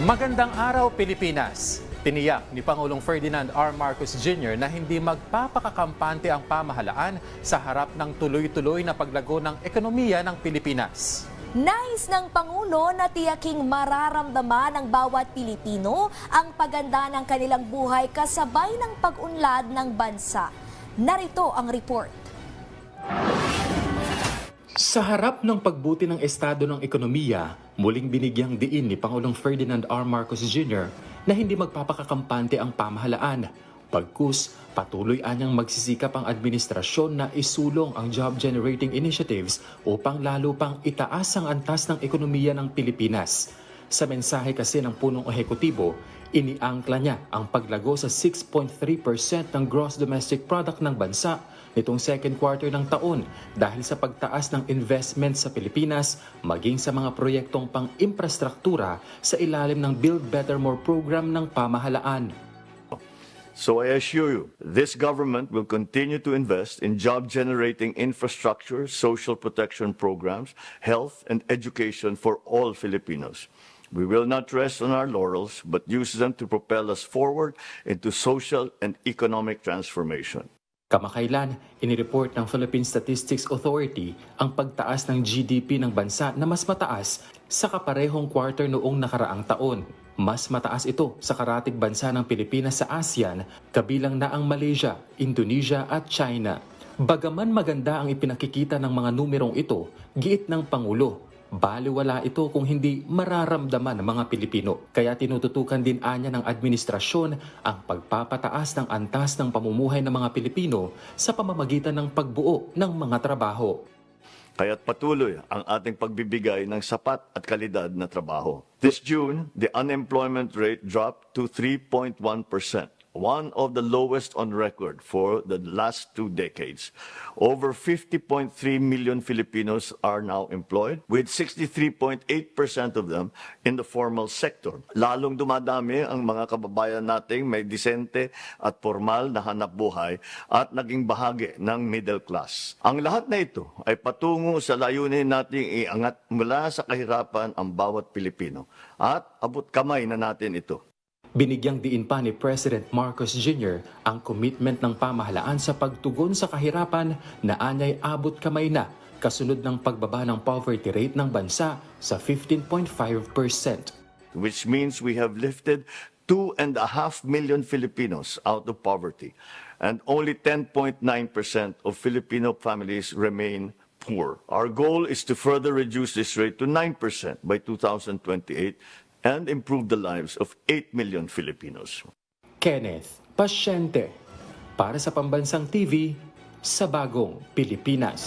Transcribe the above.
Magandang araw, Pilipinas! Tiniyak ni Pangulong Ferdinand R. Marcos Jr. na hindi magpapakakampante ang pamahalaan sa harap ng tuloy-tuloy na paglago ng ekonomiya ng Pilipinas. Nais ng Pangulo na tiyaking mararamdaman ng bawat Pilipino ang paganda ng kanilang buhay kasabay ng pag-unlad ng bansa. Narito ang report. Sa harap ng pagbuti ng estado ng ekonomiya, muling binigyang diin ni Pangulong Ferdinand R. Marcos Jr. na hindi magpapakakampante ang pamahalaan. Pagkus, patuloy anyang magsisikap ang administrasyon na isulong ang job-generating initiatives upang lalo pang itaas ang antas ng ekonomiya ng Pilipinas. Sa mensahe kasi ng punong ehekutibo, iniangkla niya ang paglago sa 6.3% ng gross domestic product ng bansa nitong second quarter ng taon dahil sa pagtaas ng investment sa Pilipinas maging sa mga proyektong pang-imprastruktura sa ilalim ng Build Better More program ng pamahalaan. So I assure you, this government will continue to invest in job-generating infrastructure, social protection programs, health and education for all Filipinos. We will not rest on our laurels, but use them to propel us forward into social and economic transformation. Kamakailan, inireport ng Philippine Statistics Authority ang pagtaas ng GDP ng bansa na mas mataas sa kaparehong quarter noong nakaraang taon. Mas mataas ito sa karatig bansa ng Pilipinas sa ASEAN, kabilang na ang Malaysia, Indonesia at China. Bagaman maganda ang ipinakikita ng mga numerong ito, giit ng Pangulo, baliwala ito kung hindi mararamdaman ng mga Pilipino. Kaya tinututukan din anya ng administrasyon ang pagpapataas ng antas ng pamumuhay ng mga Pilipino sa pamamagitan ng pagbuo ng mga trabaho. Kaya't patuloy ang ating pagbibigay ng sapat at kalidad na trabaho. This June, the unemployment rate dropped to 3.1%, one of the lowest on record for the last 2 decades. Over 50.3 million Filipinos are now employed, with 63.8% of them in the formal sector. Lalong dumadami ang mga kababayan nating may disente at formal na hanapbuhay at naging bahagi ng middle class. Ang lahat na ito ay patungo sa layunin nating iangat mula sa kahirapan ang bawat Pilipino at abot kamay na natin ito. Binigyang diin pa ni President Marcos Jr. ang commitment ng pamahalaan sa pagtugon sa kahirapan na anyay abot kamay na kasunod ng pagbaba ng poverty rate ng bansa sa 15.5%. Which means we have lifted 2.5 million Filipinos out of poverty, and only 10.9% of Filipino families remain poor. Our goal is to further reduce this rate to 9% by 2028 and improve the lives of 8 million Filipinos. Kenneth Pasyente, para sa Pambansang TV, sa Bagong Pilipinas.